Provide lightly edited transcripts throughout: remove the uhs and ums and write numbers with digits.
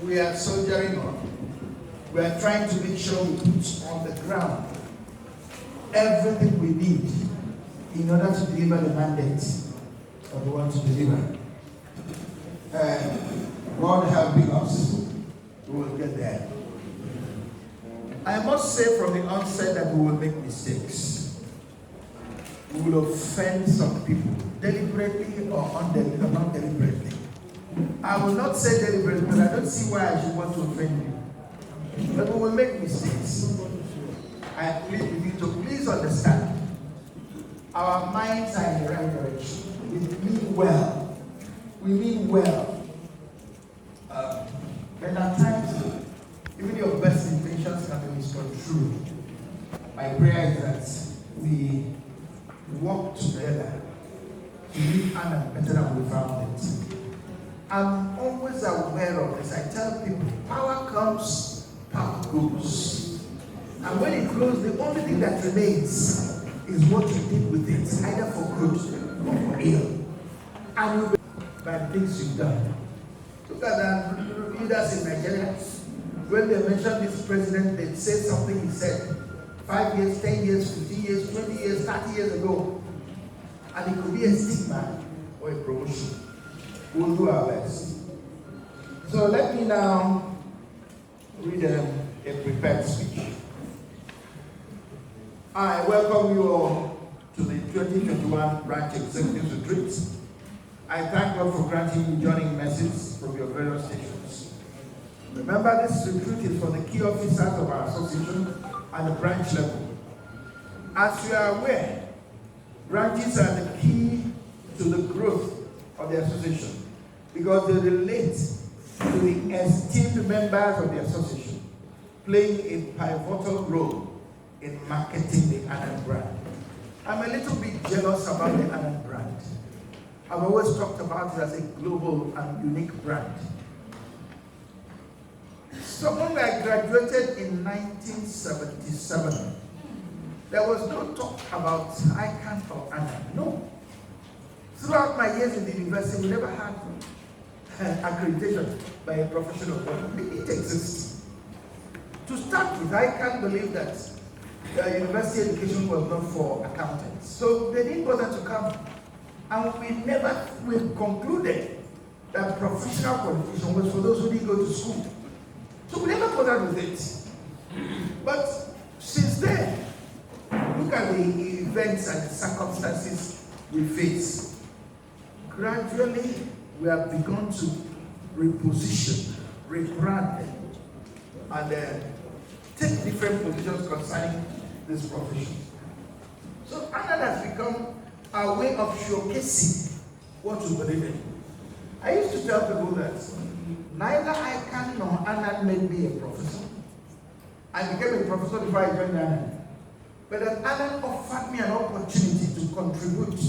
we are soldiering on. We are trying to make sure we put on the ground everything we need in order to deliver the mandate that we want to deliver. God helping us, we will get there. I must say from the onset that we will make mistakes. We will offend some people, deliberately or not deliberately. I will not say deliberately, but I don't see why I should want to offend you. But we will make mistakes. I plead with you to please understand. Our minds are in the right direction. We mean well. We mean well. And at times, even your best intentions can be misconstrued. My prayer is that we work together to leave ANAN better than we found it. I'm always aware of this. I tell people, power comes, power goes. And when it goes, the only thing that remains is what you did with it, either for good or for ill. And you by the things you've done. Look at the leaders in Nigeria. When they mentioned this president, they said something he said 5 years, 10 years, 15 years, 20 years, 30 years ago. And it could be a stigma or a promotion. We'll do our best. So let me now read a prepared speech. I welcome you all to the 2021 Branch Executive Retreat. I thank God for granting me joining messages from your various stations. Remember, this retreat is for the key officers of our association at the branch level. As you are aware, branches are the key to the growth of the association because they relate to the esteemed members of the association, playing a pivotal role in marketing the ANAN brand. I'm a little bit jealous about the ANAN brand. I've always talked about it as a global and unique brand. So when I graduated in 1977, there was no talk about ICANN or ANAN. No. Throughout my years in the university, we never had accreditation by a professional body. It exists. To start with, I can't believe that university education was not for accountants. So they didn't bother to come. And we concluded that professional qualification was for those who didn't go to school. So we never bothered with it. But since then, look at the events and the circumstances we face. Gradually, we have begun to reposition, rebrand, and take different positions concerning this profession. So ANAN has become a way of showcasing what we believe in. I used to tell people that neither ICANN nor ANAN made me a professor. I became a professor before I joined ANAN. But that ANAN offered me an opportunity to contribute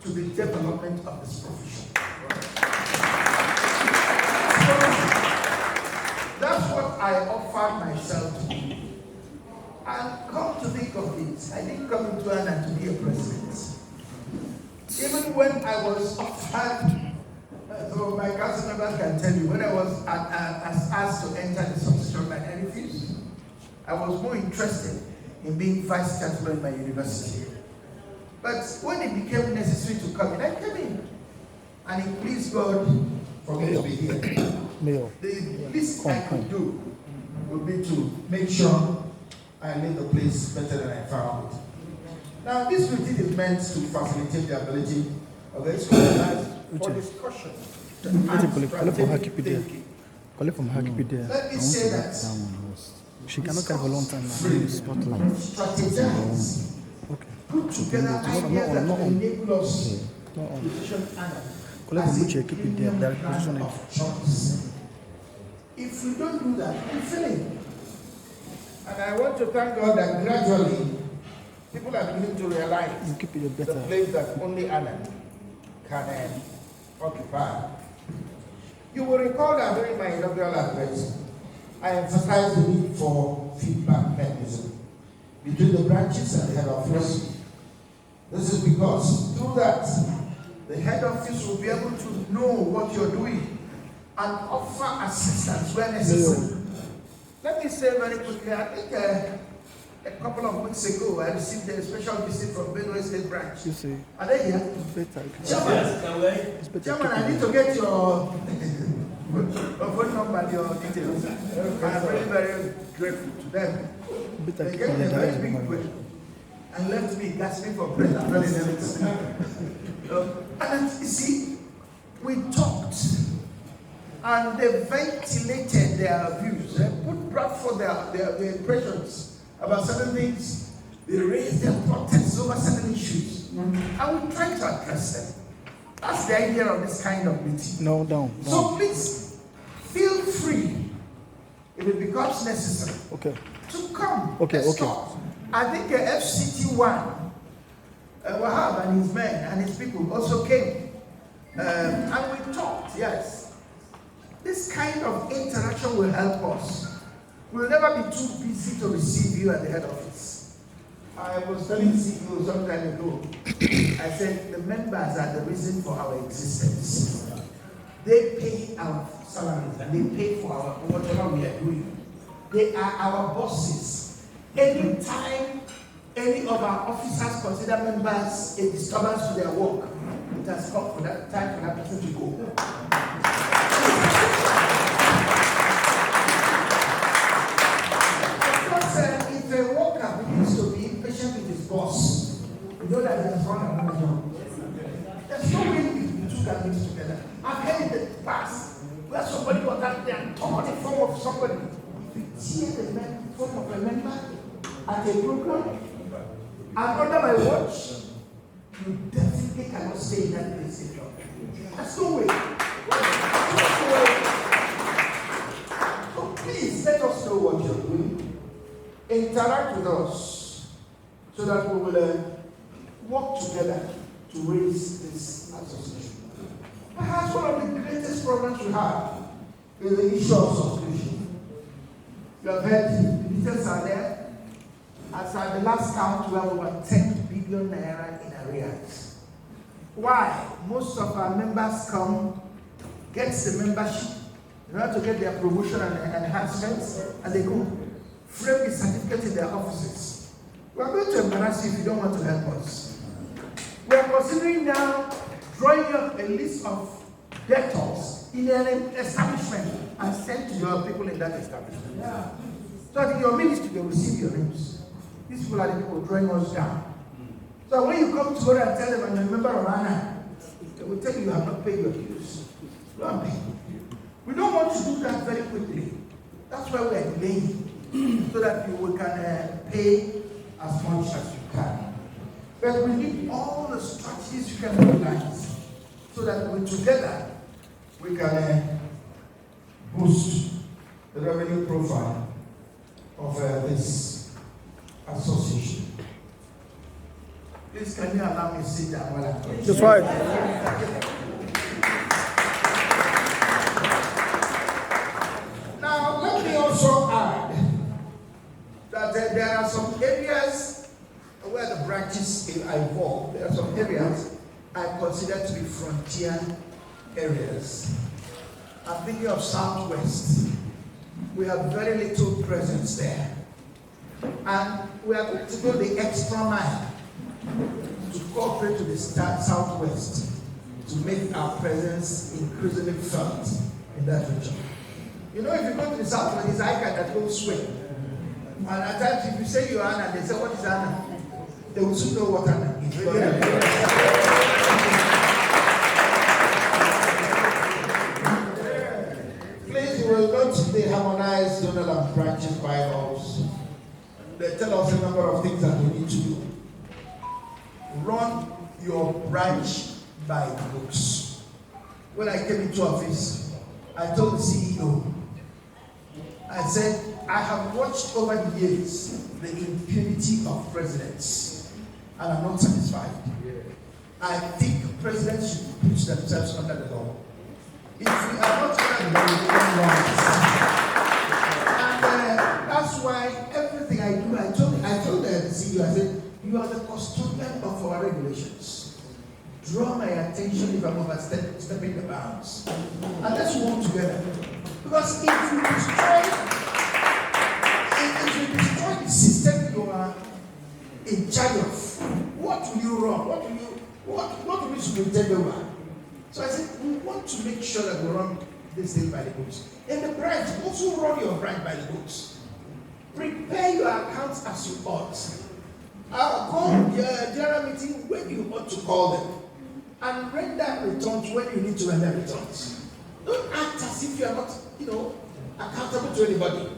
to the development of this profession. So that's what I offered myself to do. And come to think of it, I didn't come into ANAN to be a president. Even when I was offered, so my council members can tell you, when I was asked to enter the succession line, I refused. I was more interested in being vice chancellor in my university. But when it became necessary to come in, I came in. And it pleased God for me to be here. The least I could do would be to make sure I leave the place better than I found it. Now, this retreat is meant to facilitate the ability of the Excos for discussion and strategic thinking. Let me say that she cannot have a long time now in the spotlight. Strategize. Okay. Put together ideas that will enable us to position ANAN as a brand of choice. If we don't do that, we're failing. And I want to thank God that gradually people are beginning to realize the place that only ANAN can occupy. You will recall that during my inaugural address, I emphasized the need for feedback mechanism between the branches and the head office. This is because through that, the head office will be able to know what you're doing and offer assistance where necessary. Let me say very quickly, I think a couple of weeks ago, I received a special visit from Benue State Branch. You see, Are they here? Chairman, I need to get your phone number, your details. I'm very, very grateful to them. They gave me a very big way and left me gasping for breath and running everything. And you see, we talked and they ventilated their views. They brought forth their impressions about certain things. They raised their protests over certain issues. And we try to address them. That's the idea of this kind of meeting. No, don't. So please, feel free, if it becomes necessary, to come. Okay. Talk. I think FCT1, Wahab and his men and his people also came. And we talked, yes. This kind of interaction will help us. We'll never be too busy to receive you at the head office. I was telling CEO some time ago, I said the members are the reason for our existence. They pay our salaries and they pay for our whatever we are doing. They are our bosses. Anytime any of our officers consider members a disturbance to their work, it has come for that time for that person to go. If a worker begins to be impatient with his boss, you know that he has run another job. There's no way you two can mix together. I've heard in the past where somebody was out there and tore the form of somebody. If you tear the form of a member at a program, and under my watch, you definitely cannot stay in that place in job. That's no way. So please let us know what you're doing. Interact with us so that we will work together to raise this association. Perhaps one of the greatest problems we have is the issue of subscription. You have heard the details are there. As at the last count, we have over 10 billion naira in arrears. Why? Most of our members come, get the membership, in order to get their promotion and enhancements, and they go frame the certificate in their offices. We are going to embarrass you if you don't want to help us. We are considering now drawing up a list of debtors in an establishment and send to your people in that establishment. So that in your ministry they will receive your names. These people are the people drawing us down. So when you come to go and tell them I'm a member of ANAN, they will tell you have not paid your dues. Don't pay. We don't want to do that very quickly. That's why we are delaying. So that you can pay as much as you can. But we need all the strategies you can utilize so that together we can boost the revenue profile of this association. Please, can you allow me to sit down while I'm talking? That's right. Now, let me also add that there are some areas where the branches are involved. There are some areas I consider to be frontier areas. I'm thinking of Southwest. We have very little presence there. And we are going to go the extra mile to cooperate with the Southwest to make our presence increasingly felt in that region. You know, if you go to the Southwest, it's ICANN that goes swing. And at times, if you say you're ANAN, they say, what is ANAN? They will soon know what ANAN is. Please, we will not today harmonize zonal and branches bylaws. They tell us a number of things that we need to do. Run your branch by books. When I came into office, I told the CEO, I said, I have watched over the years the impunity of presidents, and I'm not satisfied. I think presidents should put themselves under the law. If we are not under the law, we become wrong. And that's why everything I do, I told the CEO, I said, you are the custodian of our regulations. draw my attention if I'm overstepping the bounds. And let's work together. Because if you destroy the system you are in charge of, what will you run? What will you take over? So I said, we want to make sure that we run this thing by the books. In the branch, also run your branch by the books. Prepare your accounts as you ought. Call your general meeting when you ought to call them. And render returns when you need to render returns. Don't act as if you are not, accountable to anybody.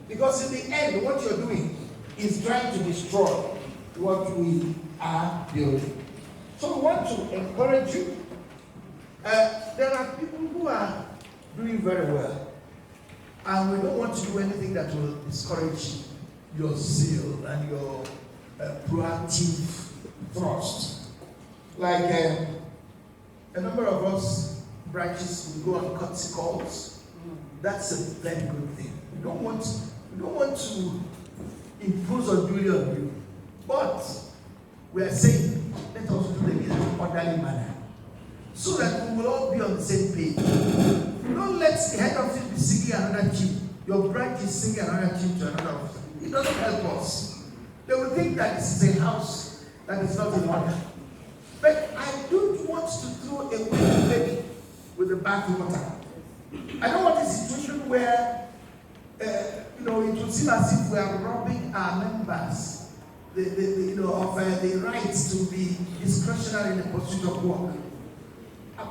Because in the end, what you're doing is trying to destroy what we are building. So we want to encourage you. There are people who are doing very well. And we don't want to do anything that will discourage your zeal and your proactive thrust. Like a number of us branches will go on courtesy calls. That's a very good thing. We don't want to impose unduly on you. But we are saying, let us do it in an orderly manner. So that we will all be on the same page. Don't let the head office be singing another tune. Your branch is singing another tune to another officer. It doesn't help us. They will think that this is a house that is not in order. But I don't want to throw away the baby with the bathwater. I don't want a situation where, it would seem as if we are robbing our members of the rights to be discretionary in the pursuit of work.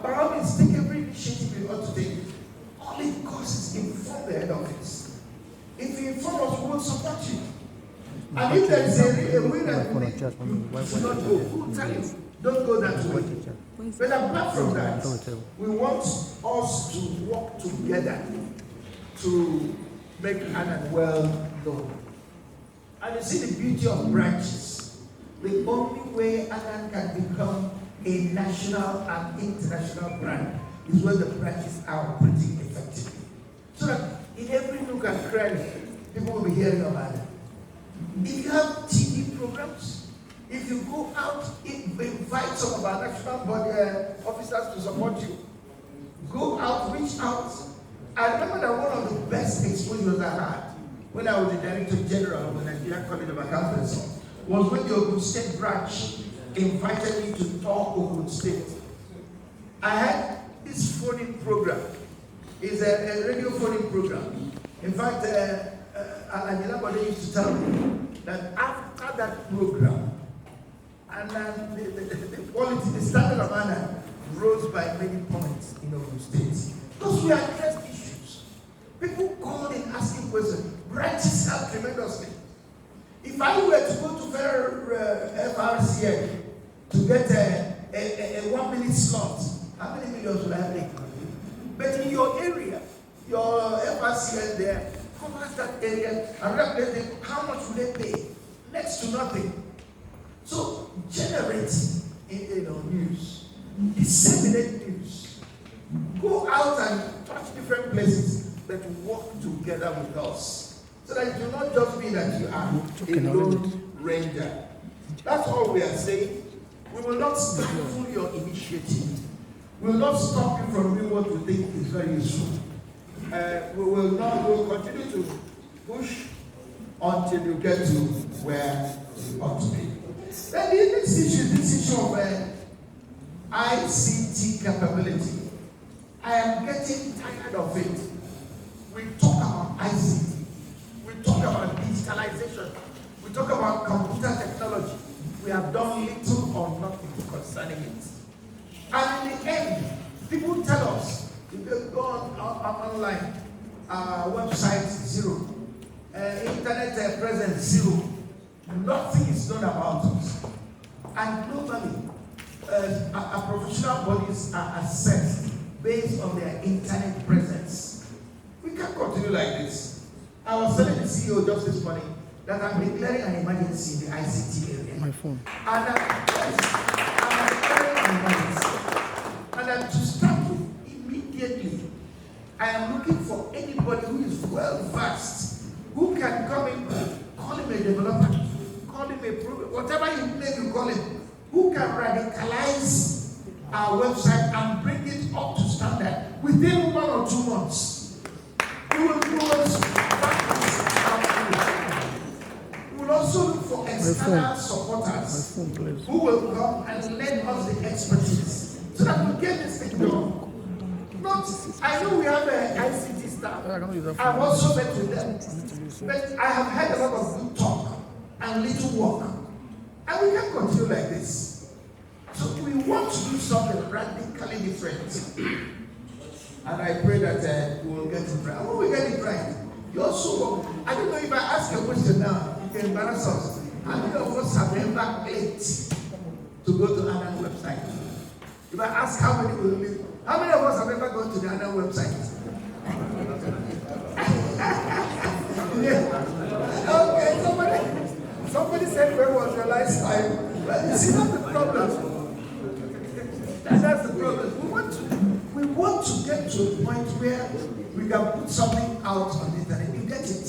By all means, take every initiative you ought to take. All it costs is inform the head office. If you inform us, we will support you. And if there is a way that you not go, we will tell you, don't go that way. But apart from that, we want us to work together to make ANAN well known. And you see the beauty of branches. The only way ANAN can become a national and international brand is when the branches are operating effectively. So that in every nook and cranny, people will be hearing about it. If you have TV programs, if you go out, invite some of our national body officers to support you. Go out, reach out. I remember that one of the best exposures I had when I was the Director General of the Nigerian College of Accountants was when the Ogun State branch invited me to talk Ogun State. I had this phone-in program. It's a radio phone-in program. In fact, Alan used to tell me that after that program, and the quality, the standard of ANAN rose by many points in Ogun State. Because we addressed issues. People called in asking questions. Branches helped tremendously. If I were to go to FRCN to get a 1 minute slot, how many millions will I make? But in your area, your FRCN there covers that area and represent them, how much will they pay? Next to nothing. So generate news, disseminate news, go out and touch different places, but work together with us. So that it will not just be that you are a lone ranger. That's all we are saying. We will not stifle your initiative. We will not stop you from doing what we think is very useful. We will continue to push until you get to where you ought to be. Then the next issue is this issue of ICT capability. I am getting tired of it. We talk about ICT. We talk about digitalization. We talk about computer technology. We have done little or nothing concerning it. And in the end, people tell us, if they go online, website zero, internet presence zero, nothing is done about us. And globally, our professional bodies are assessed based on their internet presence. We can't continue like this. I was telling the CEO just this morning that I'm declaring an emergency in the ICT area. My phone. And I'm declaring an emergency. And to start with, immediately, I am looking for anybody who is well versed, who can come in, call him a developer, call him a pro, whatever name you call him, who can radicalize our website and bring it up to standard within 1 or 2 months. We will also look for external supporters who will come and lend us the expertise so that we get this thing done. Not, I know we have an ICT staff. I've also met with them. But I have had a lot of good talk and little work. And we can't continue like this. So we want to do something radically different. And I pray that we will get it right. When we get it right, you also, I don't know if I ask a question now, you can embarrass us. How many of us have ever clicked to go to ANAN website? If I ask how many will live, how many of us have ever gone to the ANAN website? Yeah. Okay, somebody said, where was your lifestyle? Well, you see, that's the problem. That's the problem. We want to get to a point where we can put something out on the internet. You get it.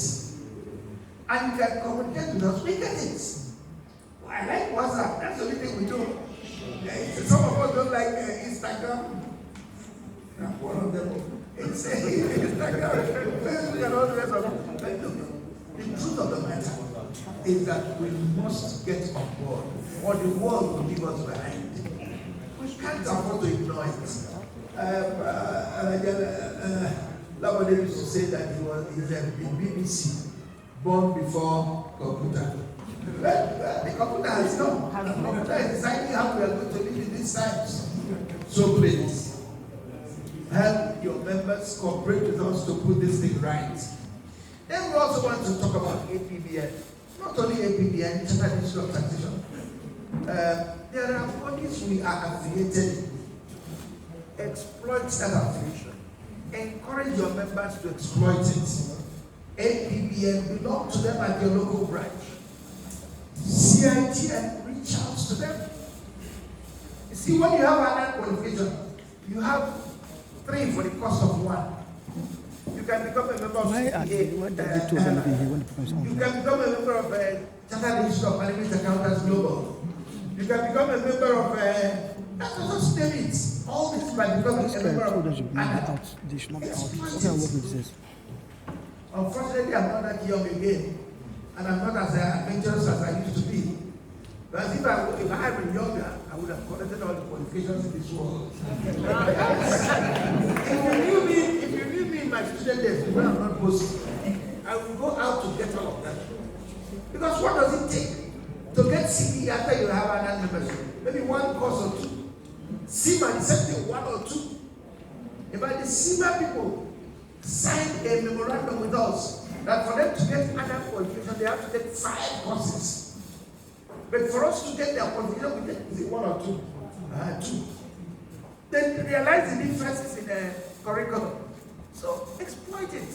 And you can communicate with us. We get it. Well, I like WhatsApp. That's the only thing we do. Some of us don't like Instagram. One of them. It's Instagram, Facebook, and all the rest of it. But look, the truth of the matter is that we must get on board, or the world will leave us behind. We can't afford to ignore it. Somebody used to say that he's a BBC, born before computer. But the computer has come. The computer is deciding how we are going to live in these times. So please, help your members cooperate with us to put this thing right. Then we also want to talk about APBN. Not only APBN, International Institute of Taxation. There are bodies we are affiliated in. Exploit that affiliation. Encourage your members to exploit it. APBN, belong to them at your local branch. CITN, reach out to them. You see, when you have ANAN qualification, you have 3 for the cost of 1. You can become a member of CPA. You can become a member of Chartered Institute of Management Accountants Global. You can become a member of just name it. All this by becoming a member of ANAN. Unfortunately, I'm not that young again, and I'm not as adventurous as I used to be. But if I had been younger, I would have collected all the qualifications in this world. If you knew me in my student days, when I'm not boasting, I would go out to get all of that. Because what does it take to get CP after you have ANAN membership? Maybe 1 course or 2. SEMA is something 1 or 2. In fact, the SEMA people signed a memorandum with us that for them to get ANAN qualification, they have to take 5 courses. But for us to get their qualification, we take 1 or 2. 2. Then realize the differences in the curriculum. So exploit it.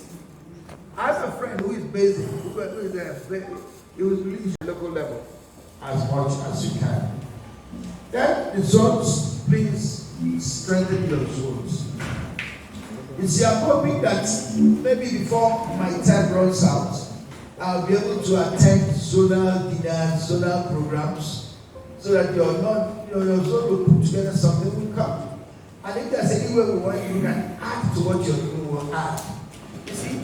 I have a friend who is based in he was released at local level as much as you can. Then the zones, please strengthen your zones. You see, I'm hoping that maybe before my time runs out, I'll be able to attend zonal dinners, zonal programs, so that your zone will put together something will come. And if there's any way we want, you can add to what you're doing, will add. You see,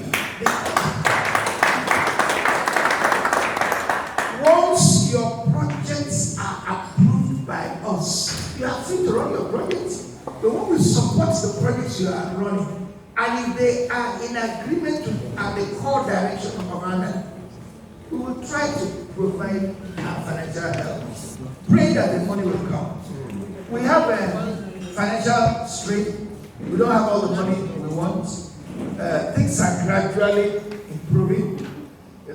once your projects are approved by us, you are free to run your projects. But when we support the projects you are running, and if they are in agreement with the core direction of ANAN, we will try to provide financial help. Pray that the money will come. We have a financial strain. We don't have all the money we want. Things are gradually improving.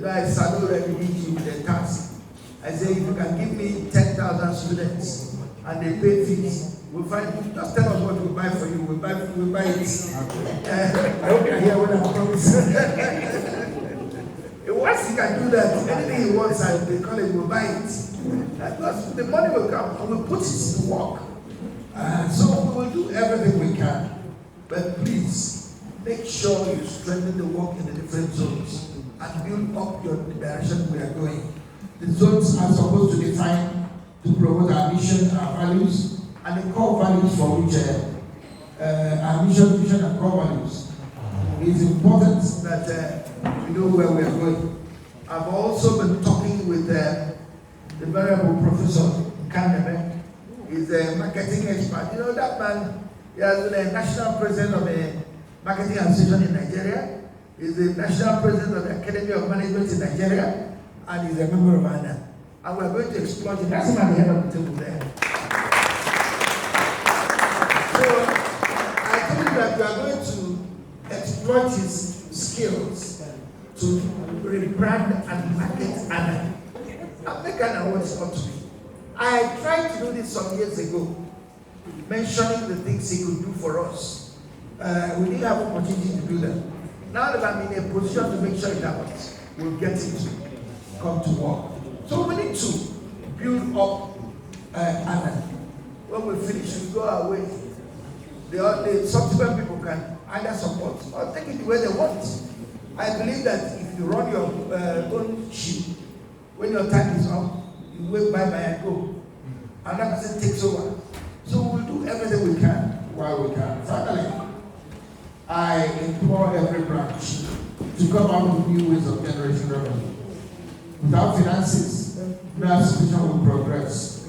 I started already meeting with the task. I say, if you can give me 10,000 students and they pay fees, we'll find, just tell us what we'll buy for you. We'll buy it. I hope you're here when I promise. Once he can do that, anything he wants at the college will buy it. Because the money will come and we'll put it to work. So we will do everything we can. But please, make sure you strengthen the work in the different zones and build up the direction we are going. The zones are supposed to define, to promote our mission, our values, and the core values for which our vision and core values. It's important that we know where we are going. I've also been talking with the venerable Professor Kaneme. He's a marketing expert. You know that man, he has been a national president of the Marketing Association in Nigeria. He's the national president of the Academy of Management in Nigeria, and he's a member of ANAN. And we're going to explore him. That's him at the head of the table there. So I told him that we are going to exploit his skills to rebrand and market ANAN and make ANAN what it's ought to be. I tried to do this some years ago, mentioning the things he could do for us. We didn't have opportunity to do that. Now that I'm in a position to make sure it happens, we'll get it to come to work. So we need to build up ANAN. When we finish, we go our way. The subsequent people can either support or take it the way they want. I believe that if you run your own ship, when your time is up, you wave bye-bye and go. Another person takes over. So we'll do everything we can while we can. Finally, I implore every branch to come out with new ways of generating revenue. Without finances, no association will progress.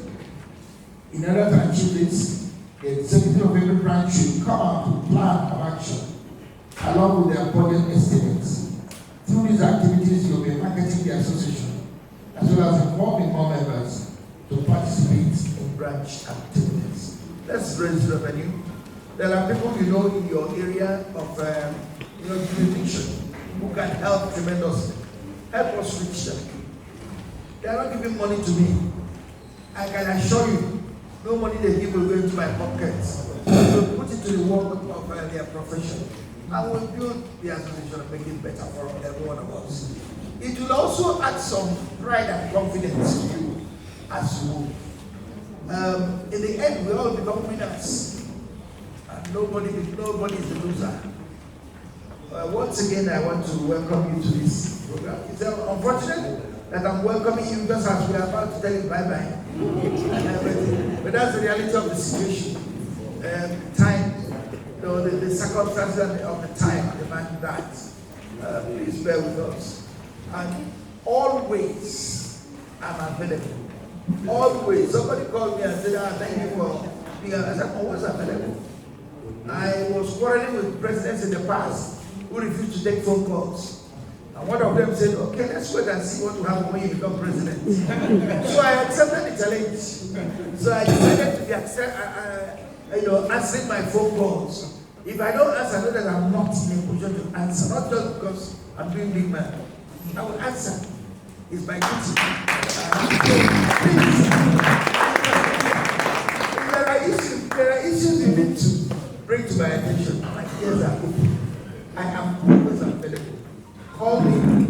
In order to achieve this, the executive of every branch should come out with a plan of action along with their budget estimates. Through these activities, you'll be marketing the association as well as involving more members to participate in branch activities. Let's raise revenue. There are people you know in your area of jurisdiction who can help tremendously. Help us reach them. They are not giving money to me. I can assure you, no money they give will go into my pockets. We'll put it to the work of their profession. And we'll build the association and make it better for every one of us. It will also add some pride and confidence to you as you move. In the end, we all become winners. And nobody is the loser. Once again, I want to welcome you to this program. It's unfortunate that I'm welcoming you just as we are about to tell you bye-bye. But that's the reality of the situation. Time, the circumstances of the time demand that. Please bear with us. And always, I'm available. Always. Somebody called me and said, thank you for being available. I said, I'm always available. I was quarreling with presidents in the past who refused to take phone calls. And one of them said, okay, let's wait and see what will happen when you become president. So I accepted the challenge. So I decided to be answering my phone calls. If I don't answer, I know that I'm not in a position to answer, not just because I'm doing big man. I will answer. It's my duty. There are issues you need to bring to my attention. My ears are open. I am always available. Call me